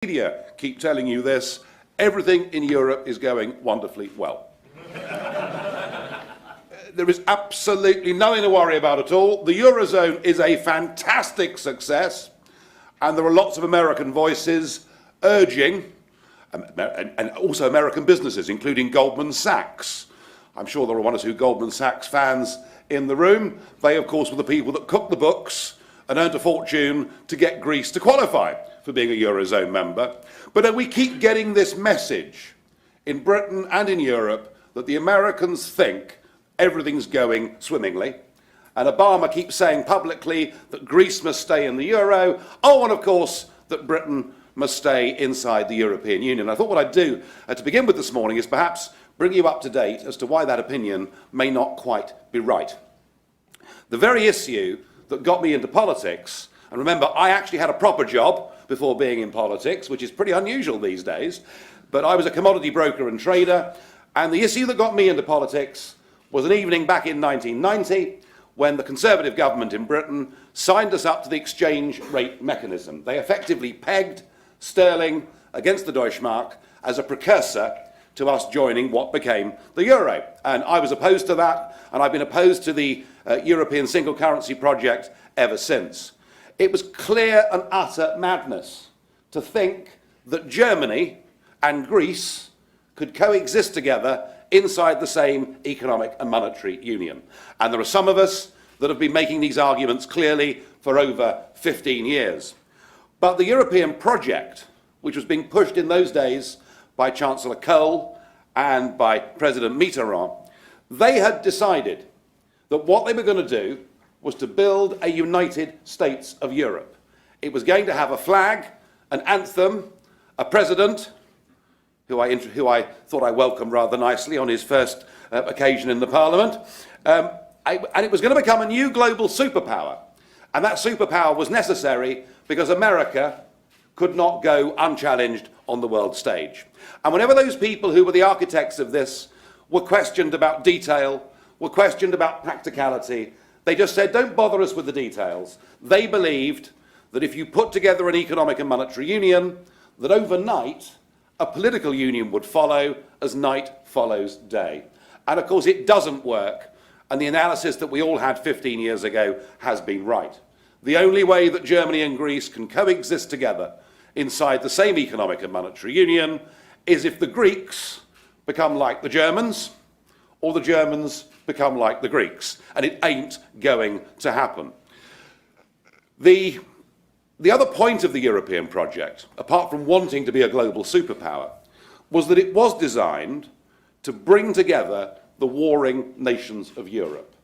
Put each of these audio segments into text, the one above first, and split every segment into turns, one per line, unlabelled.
Media keep telling you this, everything in Europe is going wonderfully well. There is absolutely nothing to worry about at all. The Eurozone is a fantastic success, and there are lots of American voices urging, and also American businesses, including Goldman Sachs. I'm sure there are one or two Goldman Sachs fans in the room. They, of course, were the people that cooked the books and earned a fortune to get Greece to qualify for being a Eurozone member. But we keep getting this message in Britain and in Europe that the Americans think everything's going swimmingly. And Obama keeps saying publicly that Greece must stay in the Euro. Oh, and of course, that Britain must stay inside the European Union. I thought what I'd do to begin with this morning is perhaps bring you up to date as to why that opinion may not quite be right. The very issue that got me into politics, and remember, I actually had a proper job before being in politics, which is pretty unusual these days, but I was a commodity broker and trader, and the issue that got me into politics was an evening back in 1990 when the Conservative government in Britain signed us up to the exchange rate mechanism. They effectively pegged sterling against the Deutschmark as a precursor to us joining what became the euro. And I was opposed to that, and I've been opposed to the European single currency project ever since. It was clear and utter madness to think that Germany and Greece could coexist together inside the same economic and monetary union. And there are some of us that have been making these arguments clearly for over 15 years. But the European project, which was being pushed in those days by Chancellor Kohl and by President Mitterrand, they had decided that what they were going to do was to build a United States of Europe. It was going to have a flag, an anthem, a president, who I thought I welcomed rather nicely on his first occasion in the Parliament, and it was going to become a new global superpower. And that superpower was necessary because America could not go unchallenged on the world stage. And whenever those people who were the architects of this were questioned about detail, were questioned about practicality, they just said, don't bother us with the details. They believed that if you put together an economic and monetary union, that overnight a political union would follow as night follows day. And of course it doesn't work, and the analysis that we all had 15 years ago has been right. The only way that Germany and Greece can coexist together inside the same economic and monetary union is if the Greeks become like the Germans, or the Germans become like the Greeks, and it ain't going to happen. The other point of the European project, apart from wanting to be a global superpower, was that it was designed to bring together the warring nations of Europe.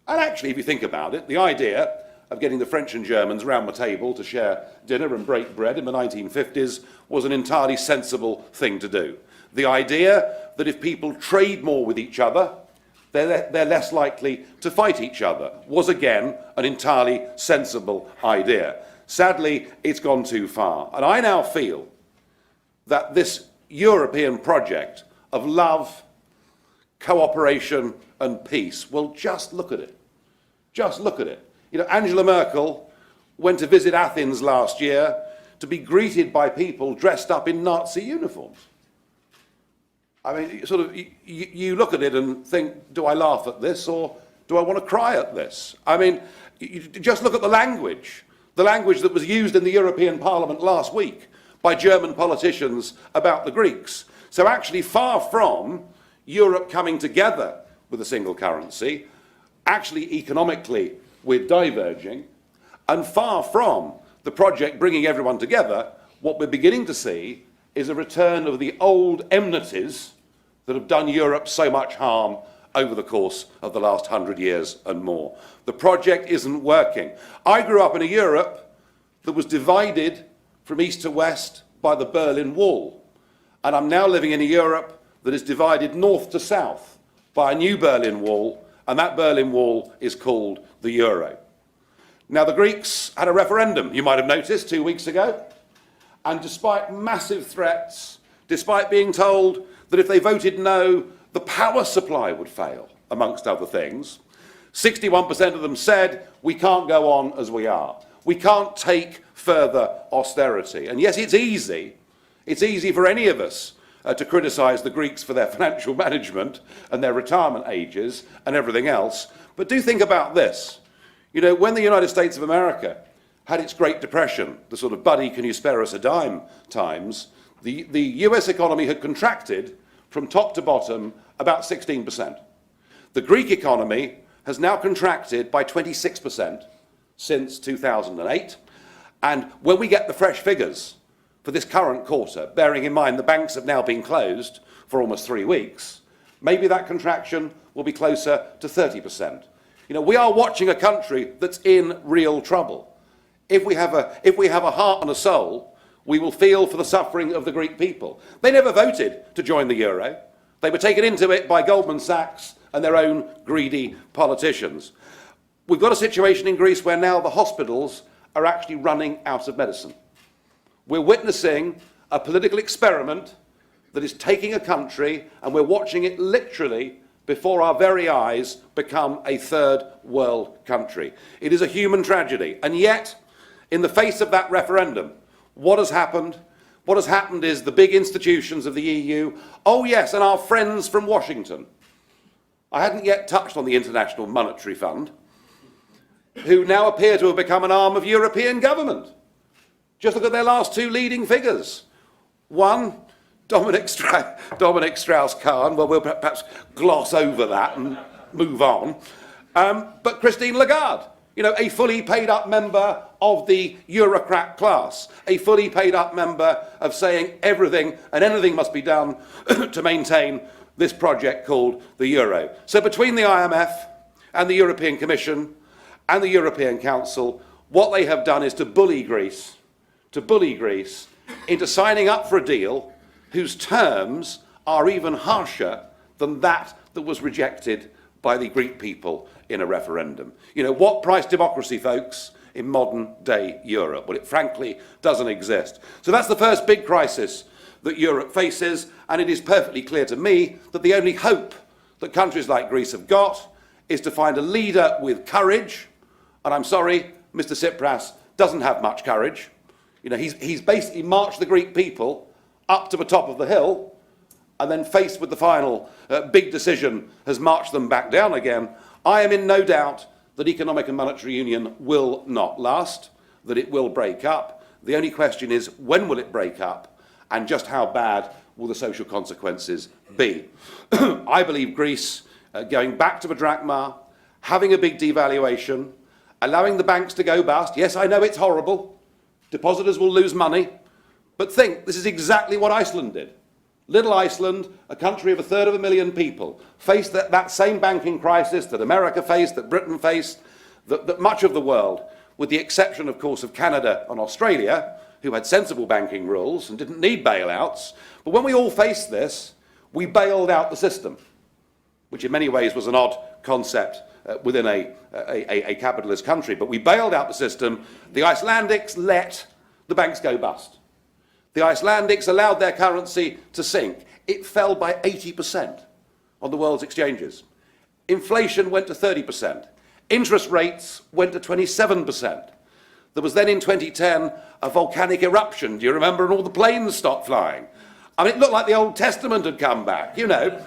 And actually, if you think about it, the idea of getting the French and Germans round the table to share dinner and break bread in the 1950s was an entirely sensible thing to do. The idea that if people trade more with each other, they're less likely to fight each other was again an entirely sensible idea. Sadly, it's gone too far. And I now feel that this European project of love, cooperation and peace, well, just look at it. Just look at it. You know, Angela Merkel went to visit Athens last year to be greeted by people dressed up in Nazi uniforms. I mean, sort of, you look at it and think, do I laugh at this or do I want to cry at this? I mean, you just look at the language that was used in the European Parliament last week by German politicians about the Greeks. So actually, far from Europe coming together with a single currency, actually economically we're diverging, and far from the project bringing everyone together, what we're beginning to see is a return of the old enmities that have done Europe so much harm over the course of the last 100 years and more. The project isn't working. I grew up in a Europe that was divided from east to west by the Berlin Wall, and I'm now living in a Europe that is divided north to south by a new Berlin Wall, and that Berlin Wall is called the Euro. Now, the Greeks had a referendum, you might have noticed, 2 weeks ago, and despite massive threats, despite being told that if they voted no, the power supply would fail, amongst other things, 61% of them said, we can't go on as we are. We can't take further austerity. And yes, it's easy It's easy for any of us to criticise the Greeks for their financial management and their retirement ages and everything else. But do think about this. You know, when the United States of America had its Great Depression, the sort of buddy, can you spare us a dime times, the US economy had contracted from top to bottom about 16%. The Greek economy has now contracted by 26% since 2008. And when we get the fresh figures for this current quarter, bearing in mind the banks have now been closed for almost 3 weeks, maybe that contraction will be closer to 30%. You know, we are watching a country that's in real trouble. If we have a heart and a soul, we will feel for the suffering of the Greek people. They never voted to join the euro. They were taken into it by Goldman Sachs and their own greedy politicians. We've got a situation in Greece where now the hospitals are actually running out of medicine. We're witnessing a political experiment that is taking a country, and we're watching it literally before our very eyes become a third world country. It is a human tragedy. And yet, in the face of that referendum, what has happened? What has happened is the big institutions of the EU, oh yes, and our friends from Washington. I hadn't yet touched on the International Monetary Fund, who now appear to have become an arm of European government. Just look at their last two leading figures. One, Dominic Strauss-Kahn, well, we'll perhaps gloss over that and move on. But Christine Lagarde, you know, a fully paid up member of the Eurocrat class, a fully paid up member of saying everything and anything must be done to maintain this project called the euro. So between the IMF and the European Commission and the European Council, what they have done is to bully Greece into signing up for a deal whose terms are even harsher than that was rejected by the Greek people in a referendum. You know, what price democracy, folks, in modern day Europe? Well, it frankly doesn't exist. So that's the first big crisis that Europe faces, and it is perfectly clear to me that the only hope that countries like Greece have got is to find a leader with courage, and I'm sorry, Mr. Tsipras doesn't have much courage. You know, he's basically marched the Greek people up to the top of the hill, and then faced with the final big decision, has marched them back down again. I am in no doubt that economic and monetary union will not last, that it will break up. The only question is, when will it break up, and just how bad will the social consequences be? I believe Greece going back to the drachma, having a big devaluation, allowing the banks to go bust. Yes, I know it's horrible. Depositors will lose money. But think, this is exactly what Iceland did. Little Iceland, a country of 250,000 people, faced that same banking crisis that America faced, that Britain faced, that much of the world, with the exception, of course, of Canada and Australia, who had sensible banking rules and didn't need bailouts. But when we all faced this, we bailed out the system, which in many ways was an odd concept within a capitalist country. But we bailed out the system. The Icelandics let the banks go bust. The Icelandics allowed their currency to sink. It fell by 80% on the world's exchanges. Inflation went to 30%. Interest rates went to 27%. There was then in 2010 a volcanic eruption, do you remember, and all the planes stopped flying. I mean, it looked like the Old Testament had come back, you know.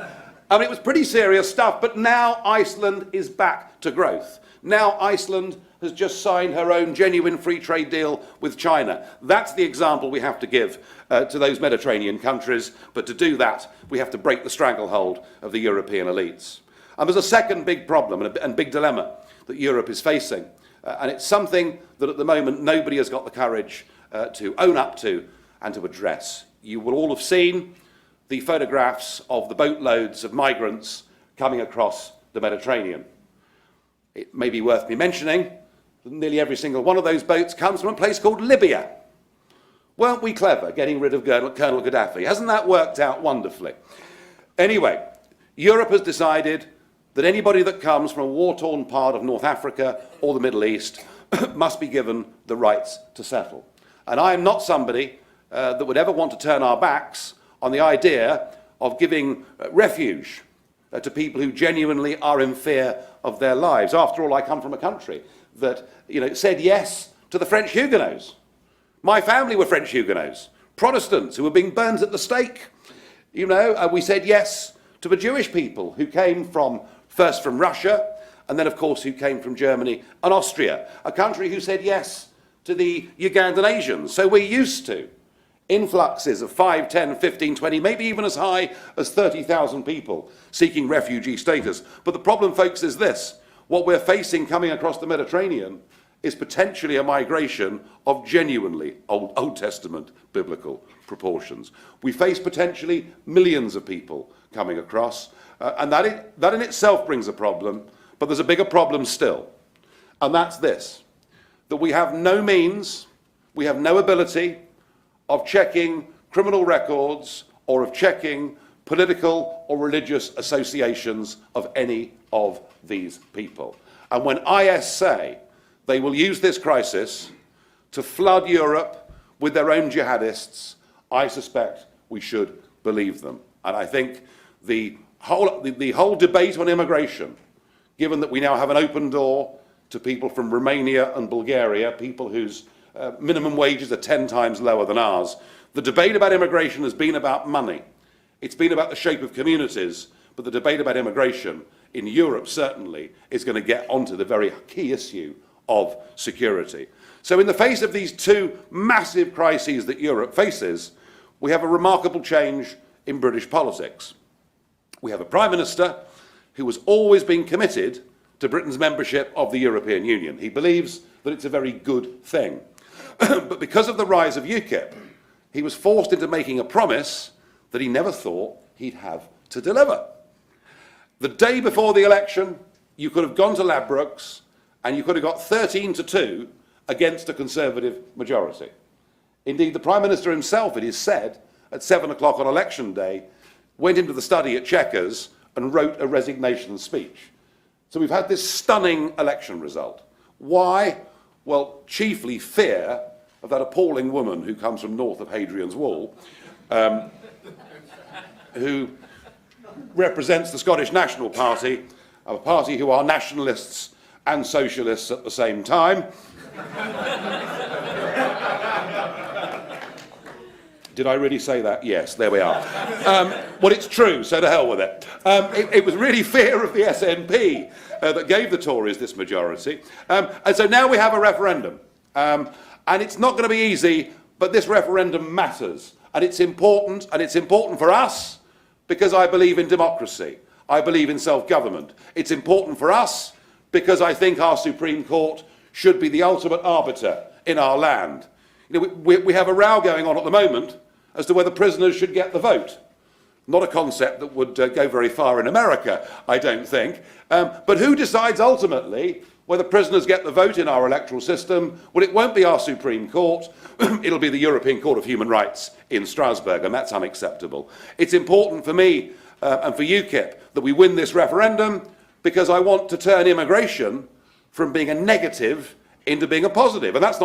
I mean, it was pretty serious stuff, but now Iceland is back to growth. Now Iceland has just signed her own genuine free trade deal with China. That's the example we have to give to those Mediterranean countries, but to do that, we have to break the stranglehold of the European elites. And there's a second big problem and big dilemma that Europe is facing, and it's something that at the moment nobody has got the courage to own up to and to address. You will all have seen the photographs of the boatloads of migrants coming across the Mediterranean. It may be worth me mentioning that nearly every single one of those boats comes from a place called Libya. Weren't we clever getting rid of Colonel Gaddafi? Hasn't that worked out wonderfully? Anyway, Europe has decided that anybody that comes from a war-torn part of North Africa or the Middle East must be given the rights to settle. And I am not somebody that would ever want to turn our backs on the idea of giving refuge to people who genuinely are in fear of their lives. After all, I come from a country that, you know, said yes to the French Huguenots. My family were French Huguenots, Protestants who were being burnt at the stake. You know, we said yes to the Jewish people who came first from Russia, and then, of course, who came from Germany and Austria, a country who said yes to the Ugandan Asians. So we're used to influxes of 5, 10, 15, 20, maybe even as high as 30,000 people seeking refugee status. But the problem, folks, is this. What we're facing coming across the Mediterranean is potentially a migration of genuinely Old Testament biblical proportions. We face potentially millions of people coming across, and that in itself brings a problem, but there's a bigger problem still, and that's this, that we have no means, we have no ability of checking criminal records or of checking political or religious associations of any of these people. And when IS say they will use this crisis to flood Europe with their own jihadists, I suspect we should believe them. And I think the whole debate on immigration, given that we now have an open door to people from Romania and Bulgaria, people whose minimum wages are 10 times lower than ours, the debate about immigration has been about money. It's been about the shape of communities, but the debate about immigration in Europe certainly is going to get onto the very key issue of security. So in the face of these two massive crises that Europe faces, we have a remarkable change in British politics. We have a Prime Minister who has always been committed to Britain's membership of the European Union. He believes that it's a very good thing. But because of the rise of UKIP, he was forced into making a promise that he never thought he'd have to deliver. The day before the election, you could have gone to Ladbrokes and you could have got 13-2 against a Conservative majority. Indeed, the Prime Minister himself, it is said, at 7 o'clock on election day, went into the study at Chequers and wrote a resignation speech. So we've had this stunning election result. Why? Well, chiefly fear of that appalling woman who comes from north of Hadrian's Wall, who represents the Scottish National Party, a party who are nationalists and socialists at the same time. Did I really say that? Yes, there we are. Well, it's true, so to hell with it. It was really fear of the SNP that gave the Tories this majority. And so now we have a referendum. And it's not going to be easy, but this referendum matters. And it's important for us because I believe in democracy. I believe in self-government. It's important for us because I think our Supreme Court should be the ultimate arbiter in our land. You know, we have a row going on at the moment as to whether prisoners should get the vote. Not a concept that would go very far in America, I don't think. But who decides ultimately whether prisoners get the vote in our electoral system? Well, it won't be our Supreme Court. It'll be the European Court of Human Rights in Strasbourg, and that's unacceptable. It's important for me and for UKIP that we win this referendum because I want to turn immigration from being a negative into being a positive, and that's not